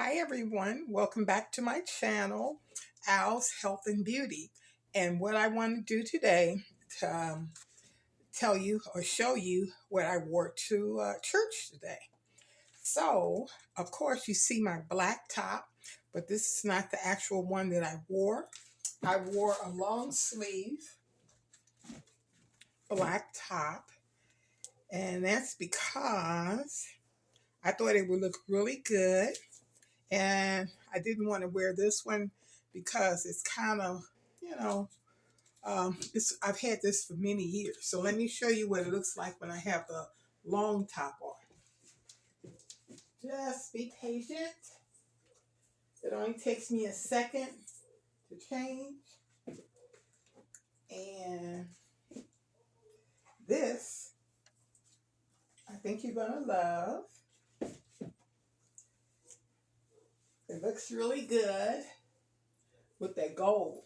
Hi everyone, welcome back to my channel, Al's Health and Beauty. And what I want to do today to tell you or show you what I wore to church today. So, of course, you see my black top, but this is not the actual one that I wore. I wore a long sleeve black top, and that's because I thought it would look really good. And I didn't want to wear this one because it's kind of, you know, I've had this for many years. So let me show you what it looks like when I have the long top on. Just be patient. It only takes me a second to change. And this, I think you're going to love. It looks really good with that gold.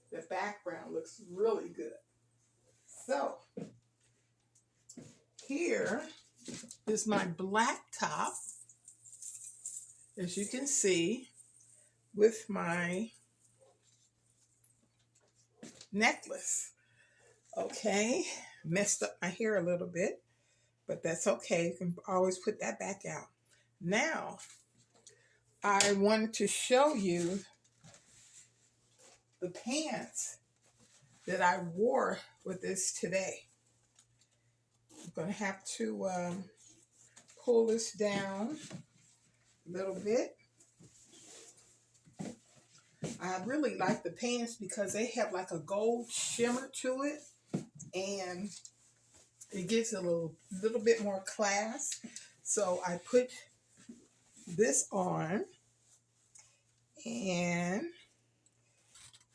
The background looks really good. So here is my black top, as you can see, with my necklace. Okay, messed up my hair a little bit, but that's okay. You can always put that back out. Now, I wanted to show you the pants that I wore with this today. I'm going to have to pull this down a little bit. I really like the pants because they have like a gold shimmer to it, and it gives it a little bit more class. So I put this on, and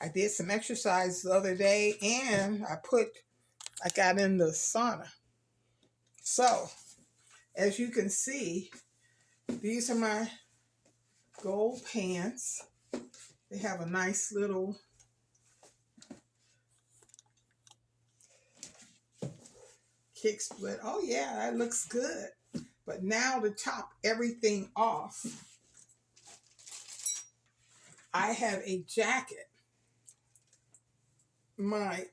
I did some exercise the other day, and I got in the sauna. So as you can see, these are my gold pants. They have a nice little kick split. Oh yeah, that looks good. But now to top everything off, I have a jacket. My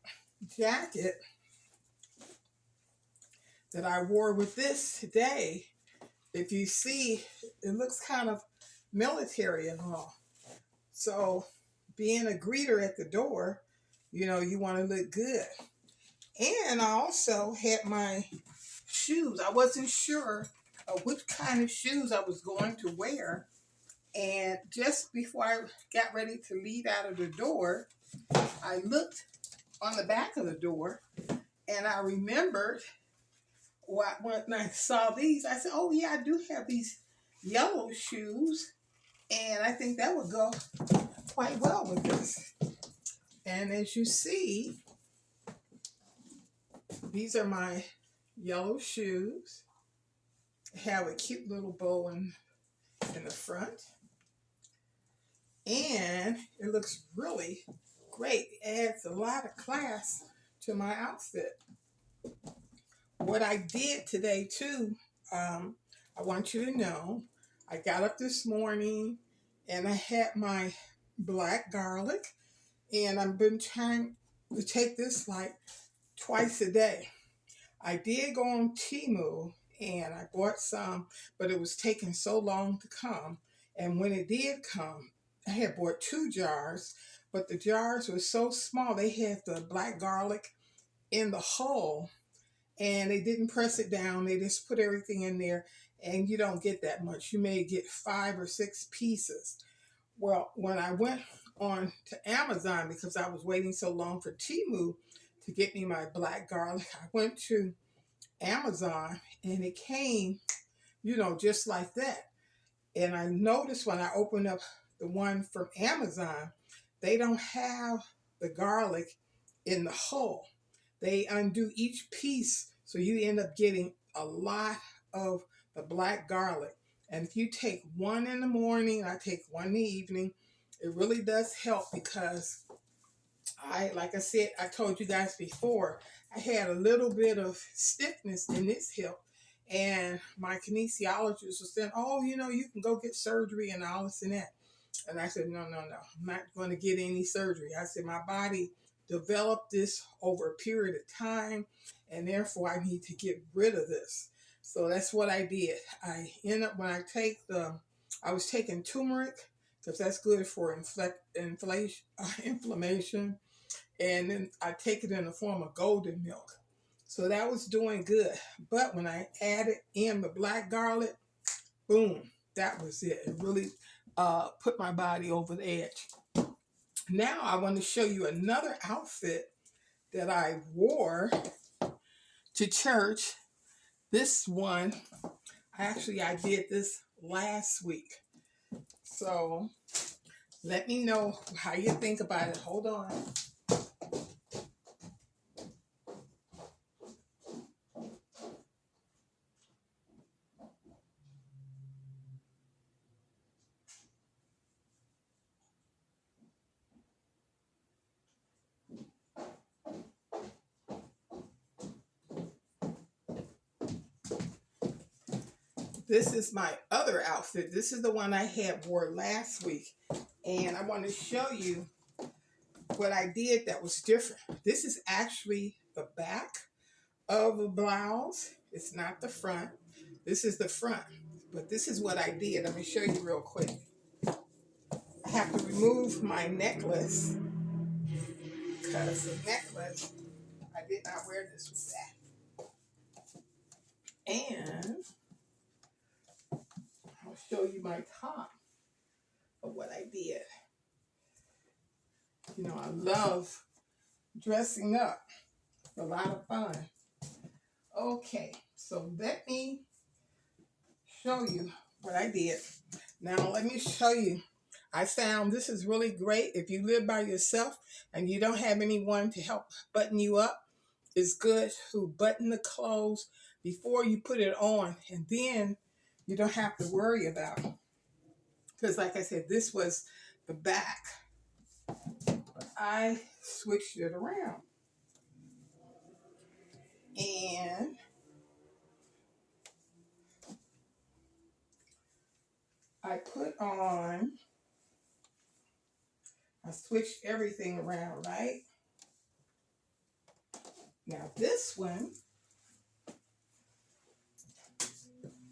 jacket that I wore with this today, if you see, it looks kind of military and all. So being a greeter at the door, you want to look good. And I also had my shoes. I wasn't sure which kind of shoes I was going to wear. And just before I got ready to leave out of the door, I looked on the back of the door, and I remembered when I saw these, I said, oh yeah, I do have these yellow shoes, and I think that would go quite well with this. And as you see, these are my yellow shoes. They have a cute little bow in the front. And it looks really great. It adds a lot of class to my outfit. What I did today too, I want you to know, I got up this morning and I had my black garlic, and I've been trying to take this like twice a day. I did go on Temu and I bought some, but it was taking so long to come. And when it did come, I had bought 2 jars, but the jars were so small, they had the black garlic in the hull, and they didn't press it down. They just put everything in there, and you don't get that much. You may get 5 or 6 pieces. Well, when I went on to Amazon, because I was waiting so long for Temu to get me my black garlic, I went to Amazon and it came, just like that. And I noticed when I opened up the one from Amazon, they don't have the garlic in the hull. They undo each piece, so you end up getting a lot of the black garlic. And if you take one in the morning, I take one in the evening, it really does help because like I said, I told you guys before, I had a little bit of stiffness in this hip, And my kinesiologist was saying, oh, you can go get surgery and all this and that. And I said, no, no, no, I'm not going to get any surgery. I said, my body developed this over a period of time, and therefore I need to get rid of this. So that's what I did. I end up, I was taking turmeric because that's good for inflammation. And then I take it in the form of golden milk. So that was doing good. But when I added in the black garlic, boom, that was it. It really put my body over the edge. Now I want to show you another outfit that I wore to church. This one, I did this last week. So let me know how you think about it. Hold on. This is my other outfit. This is the one I had wore last week. And I want to show you what I did that was different. This is actually the back of a blouse. It's not the front. This is the front. But this is what I did. Let me show you real quick. I have to remove my necklace because the necklace, I did not wear this with that. And I'll show you my top of what I did. I love dressing up. A lot of fun. Okay, so let me show you what I did. Now let me show you. I found this is really great if you live by yourself and you don't have anyone to help button you up. It's good to button the clothes before you put it on, and then you don't have to worry about it. Because like I said, this was the back. But I switched it around. And I switched everything around, right? Now this one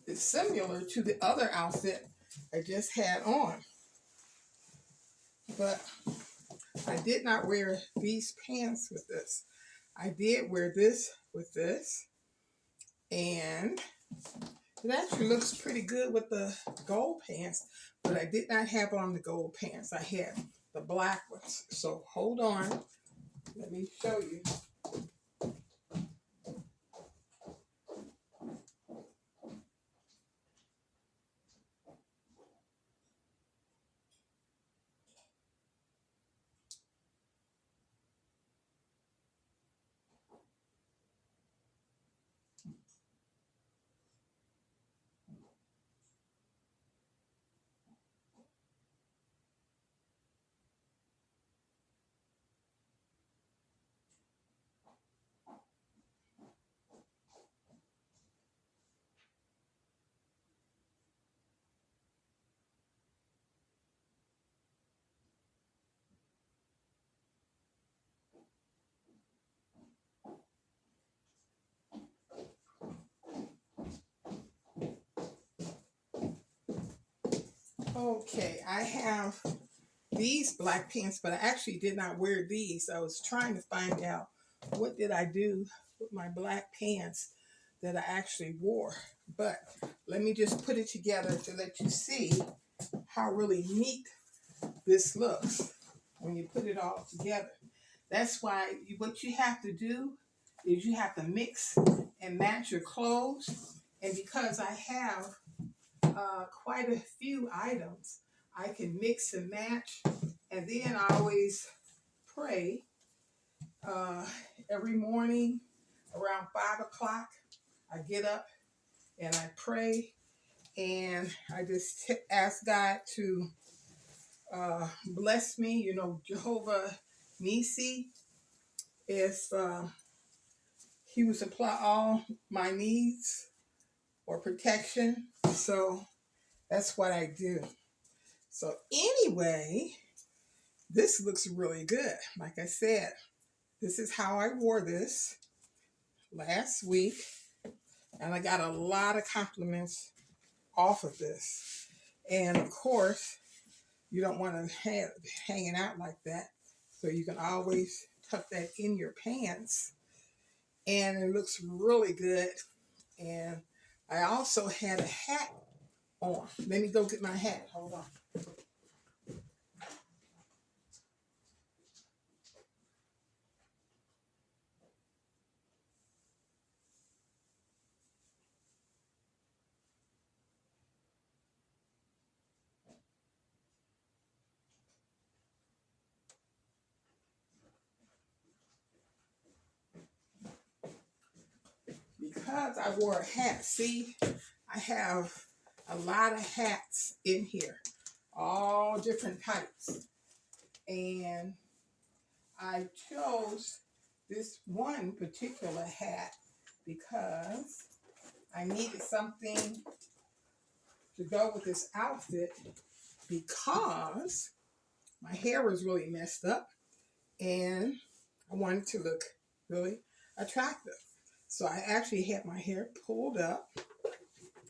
is similar to the other outfit I just had on. But I did not wear these pants with this. I did wear this with this. And it actually looks pretty good with the gold pants. But I did not have on the gold pants. I had the black ones. So hold on. Let me show you. Okay, I have these black pants, but I actually did not wear these. I was trying to find out what did I do with my black pants that I actually wore. But let me just put it together to let you see how really neat this looks when you put it all together. That's why what you have to do is you have to mix and match your clothes. And because I have quite a few items, I can mix and match. And then I always pray every morning around 5 o'clock. I get up and I pray, and I just ask God to bless me. Jehovah Nisi, if He would supply all my needs or protection. So that's what I do. So anyway, this looks really good. Like I said, this is how I wore this last week. And I got a lot of compliments off of this. And of course, you don't want to have it hanging out like that. So you can always tuck that in your pants. And it looks really good. And I also had a hat on. Let me go get my hat. Hold on. Because I wore a hat, see, I have a lot of hats in here, all different types. And I chose this one particular hat because I needed something to go with this outfit because my hair was really messed up and I wanted to look really attractive. So I actually had my hair pulled up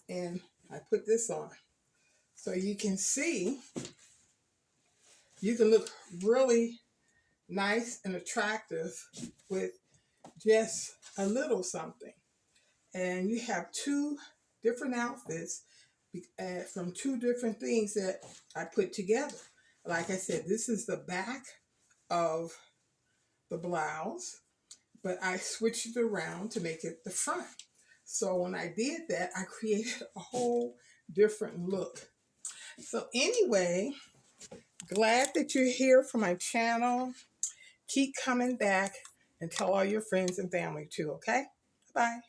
and I put this on. So you can see, you can look really nice and attractive with just a little something. And you have two different outfits from two different things that I put together. Like I said, this is the back of the blouse, but I switched it around to make it the front. So when I did that, I created a whole different look. So anyway, glad that you're here for my channel. Keep coming back and tell all your friends and family too, okay? Bye.